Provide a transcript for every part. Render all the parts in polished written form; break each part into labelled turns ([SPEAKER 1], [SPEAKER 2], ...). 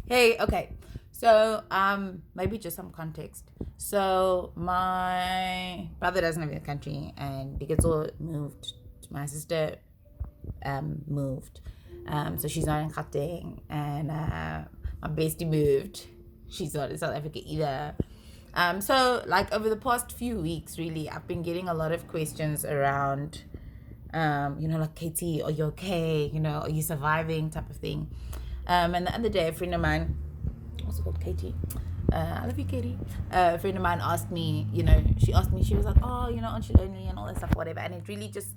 [SPEAKER 1] Hey, okay. So, maybe just some context. So, my brother doesn't live in the country, and he gets all moved. My sister, moved. So she's not in Gauteng, and my bestie moved. She's not in South Africa either. So like over the past few weeks, really, I've been getting a lot of questions around, like, Katie, are you okay? Are you surviving? Type of thing. And the other day, a friend of mine, what's it called, Katie? I love you, Katie. A friend of mine asked me, she asked me, she was like, oh, aren't you lonely and all that stuff, whatever. And it really just,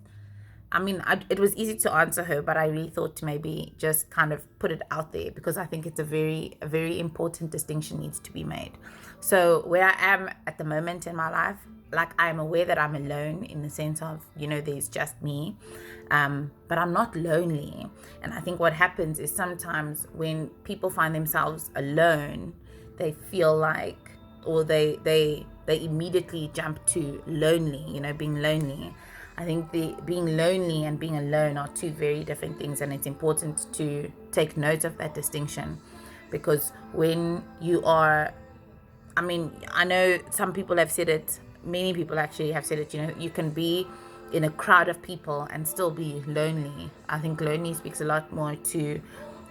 [SPEAKER 1] it was easy to answer her, but I really thought to maybe just kind of put it out there because I think it's a very important distinction needs to be made. So where I am at the moment in my life, like, I'm aware that I'm alone in the sense of, there's just me, but I'm not lonely. And I think what happens is sometimes when people find themselves alone, they feel like, or they immediately jump to lonely, being lonely. I think the being lonely and being alone are two very different things, and it's important to take note of that distinction, because when you are, I know some people have said it, many people actually have said it, you can be in a crowd of people and still be lonely. I think lonely speaks a lot more to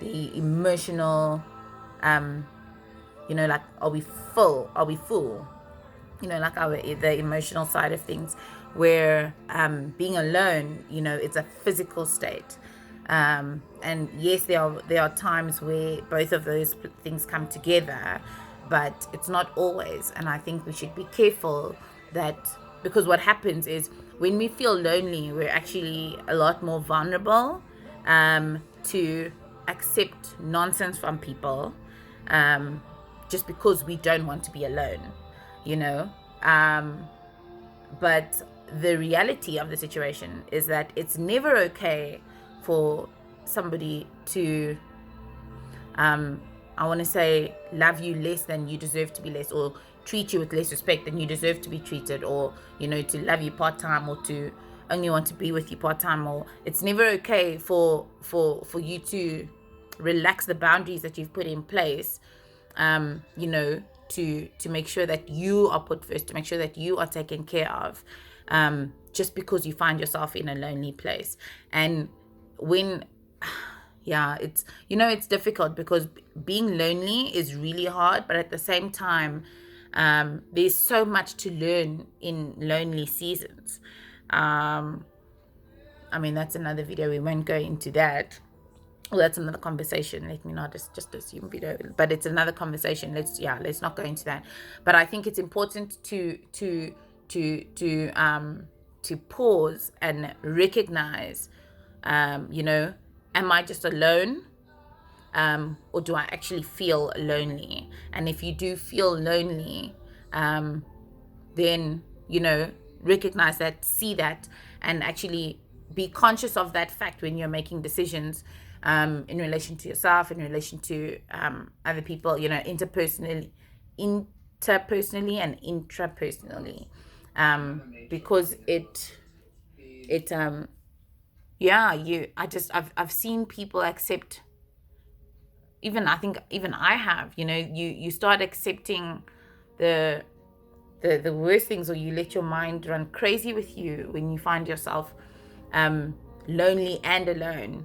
[SPEAKER 1] the emotional, like, are we full? Are we full? Like the emotional side of things, where being alone, it's a physical state. And yes, there are times where both of those things come together, but it's not always. And I think we should be careful that, because what happens is when we feel lonely, we're actually a lot more vulnerable to accept nonsense from people, just because we don't want to be alone, you know. But the reality of the situation is that it's never okay for somebody to, I want to say, love you less than you deserve to be less, or treat you with less respect than you deserve to be treated, or, to love you part-time, or to only want to be with you part-time. Or it's never okay for you to relax the boundaries that you've put in place, to make sure that you are put first, to make sure that you are taken care of, just because you find yourself in a lonely place. And when, yeah, it's difficult, because being lonely is really hard, but at the same time, there's so much to learn in lonely seasons. That's another video, we won't go into that. Well, that's another conversation. Let me not just assume video, but it's another conversation. Let's not go into that. But I think it's important to pause and recognize, am I just alone, or do I actually feel lonely? And if you do feel lonely, then recognize that, see that, and actually be conscious of that fact when you're making decisions, in relation to yourself, in relation to other people, interpersonally and intrapersonally, because I've seen people accept, even I have, you start accepting the worst things, or you let your mind run crazy with you when you find yourself lonely and alone,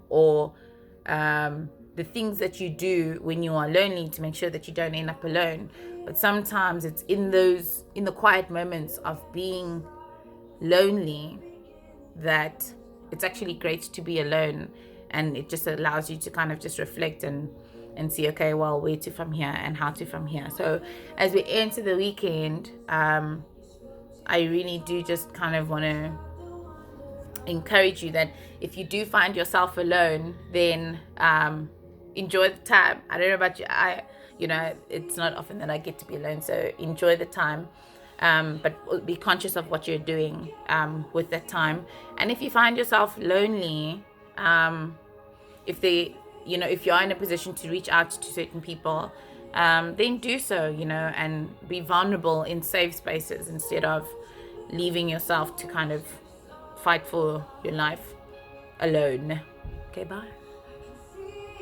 [SPEAKER 1] or the things that you do when you are lonely to make sure that you don't end up alone. But sometimes it's in the quiet moments of being lonely that it's actually great to be alone, and it just allows you to kind of just reflect and see, okay, well, where to from here and how to from here. So as we enter the weekend, I really do just kind of want to encourage you that if you do find yourself alone, then enjoy the time. I don't know about you, it's not often that I get to be alone, so enjoy the time, but be conscious of what you're doing with that time. And if you find yourself lonely, if you're in a position to reach out to certain people, then do so, and be vulnerable in safe spaces instead of leaving yourself to kind of fight for your life alone. Okay, bye.